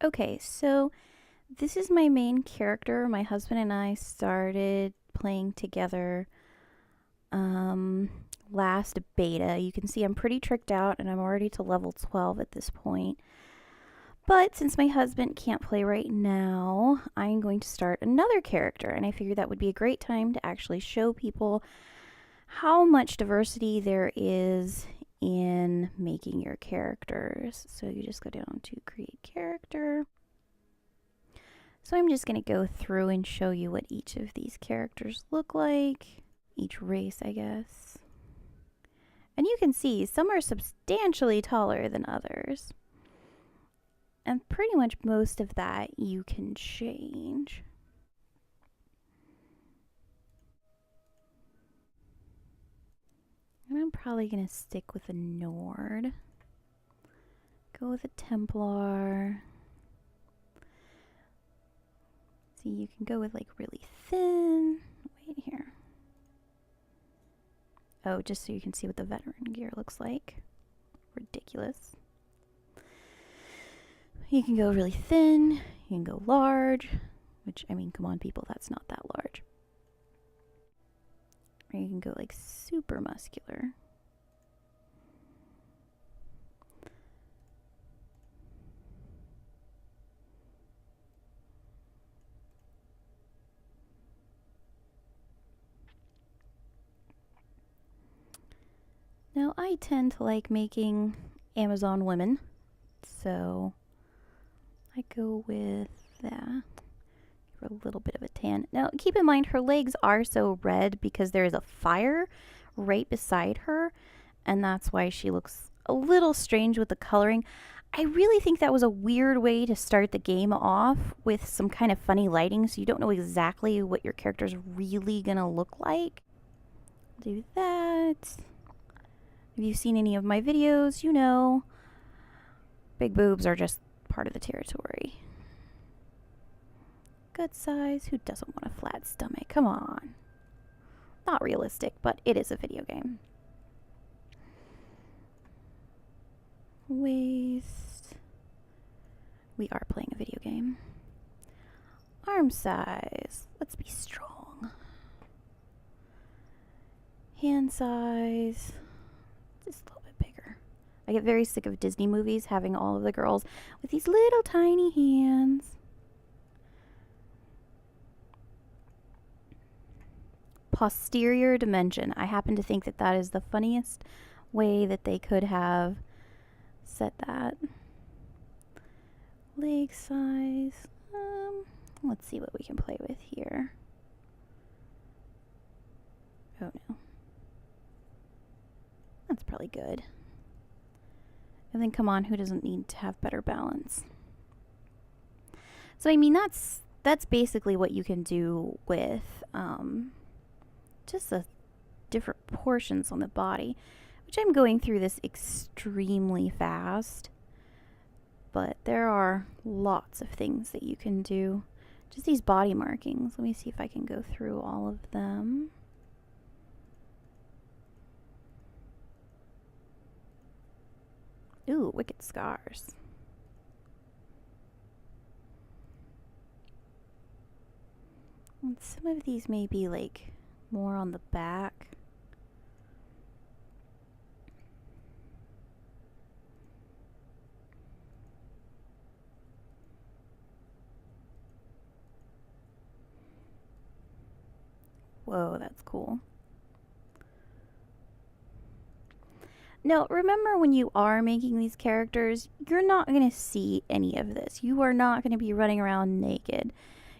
Okay, so this is my main character. My husband and I started playing together um, last beta. You can see I'm pretty tricked out and I'm already to level 12 at this point. But since my husband can't play right now, I'm going to start another character, and I figured that would be a great time to actually show people how much diversity there is in making your characters. So you just go down to create character. So I'm just going to go through and show you what each of these characters look like, each race, I guess. And you can see some are substantially taller than others. And pretty much most of that you can change. And I'm probably going to stick with a Nord. Go with a Templar. See, you can go with like really thin. Wait here. Oh, just so you can see what the veteran gear looks like. Ridiculous. You can go really thin. You can go large. Which, I mean, come on, people, that's not that large. Or you can go like super muscular. Now, I tend to like making Amazon women, so I go with that. Give her a little bit of a tan. Now, keep in mind, her legs are so red because there is a fire right beside her, and that's why she looks a little strange with the coloring. I really think that was a weird way to start the game off with some kind of funny lighting, so you don't know exactly what your character's really gonna look like. Do that. If you've seen any of my videos, you know big boobs are just part of the territory. Good size. Who doesn't want a flat stomach? Come on. Not realistic, but it is a video game. Waist. We are playing a video game. Arm size. Let's be strong. Hand size. Just a little bit bigger. I get very sick of Disney movies having all of the girls with these little tiny hands. Posterior dimension. I happen to think that that is the funniest way that they could have said that. Leg size. Let's see what we can play with here. Oh no. That's probably good. And then come on, who doesn't need to have better balance? So I mean that's basically what you can do with just the different portions on the body, which I'm going through this extremely fast. But there are lots of things that you can do. Just these body markings. Let me see if I can go through all of them. Ooh, wicked scars. And some of these may be like more on the back. Whoa, that's cool. Now, remember when you are making these characters, you're not going to see any of this. You are not going to be running around naked.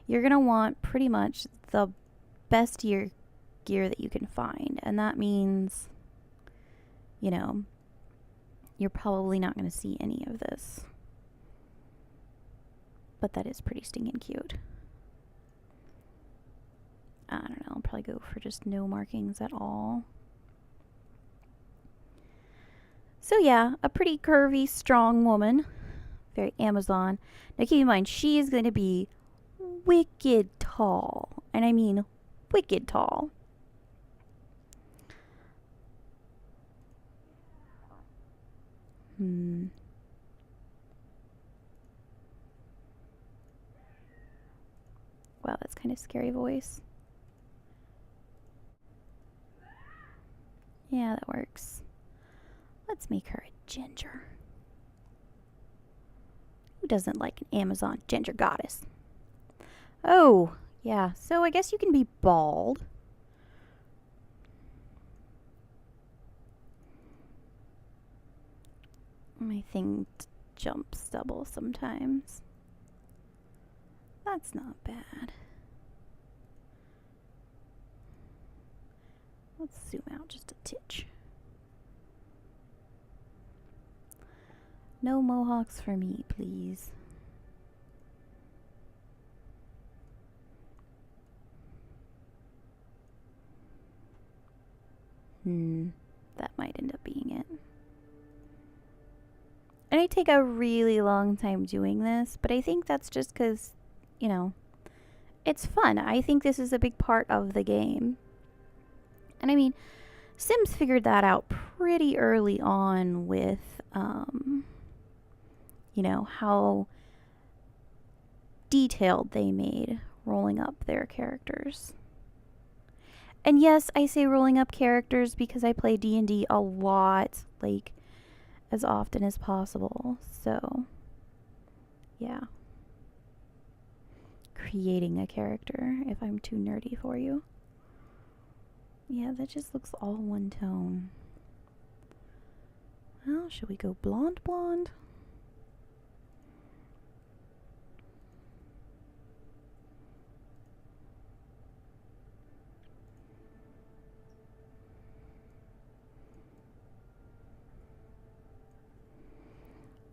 You're going to want pretty much the best gear that you can find. And that means, you know, you're probably not going to see any of this. But that is pretty stinking cute. I don't know, I'll probably go for just no markings at all. So yeah, a pretty curvy, strong woman. Very Amazon. Now keep in mind, she is going to be wicked tall. And I mean wicked tall. Wow, that's kind of scary voice. Yeah, that works. Let's make her a ginger. Who doesn't like an Amazon ginger goddess? Oh, yeah. So I guess you can be bald. My thing jumps double sometimes. That's not bad. Let's zoom out just a titch. No mohawks for me, please. That might end up being it. And I take a really long time doing this, but I think that's just because, you know, it's fun. I think this is a big part of the game. And I mean, Sims figured that out pretty early on with, you know, how detailed they made rolling up their characters. And yes, I say rolling up characters because I play D&D a lot, like, as often as possible. So, yeah. Creating a character, if I'm too nerdy for you. Yeah, that just looks all one tone. Well, should we go blonde blonde?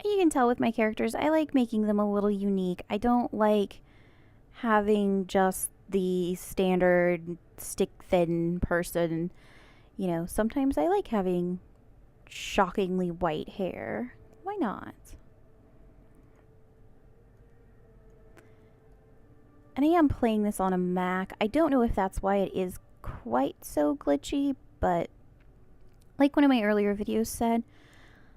You can tell with my characters, I like making them a little unique. I don't like having just the standard stick thin person. You know, sometimes I like having shockingly white hair. Why not? And I am playing this on a Mac. I don't know if that's why it is quite so glitchy, but like one of my earlier videos said,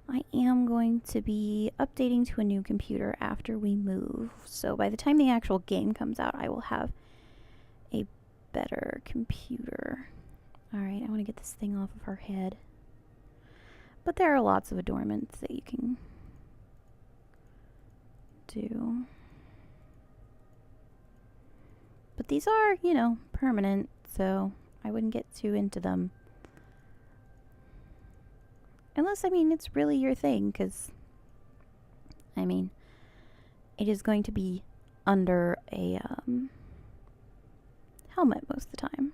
I am going to be updating to a new computer after we move. So by the time the actual game comes out, I will have a better computer. Alright, I want to get this thing off of her head. But there are lots of adornments that you can do. But these are, you know, permanent, so I wouldn't get too into them. Unless, I mean, it's really your thing, because, I mean, it is going to be under a helmet most of the time.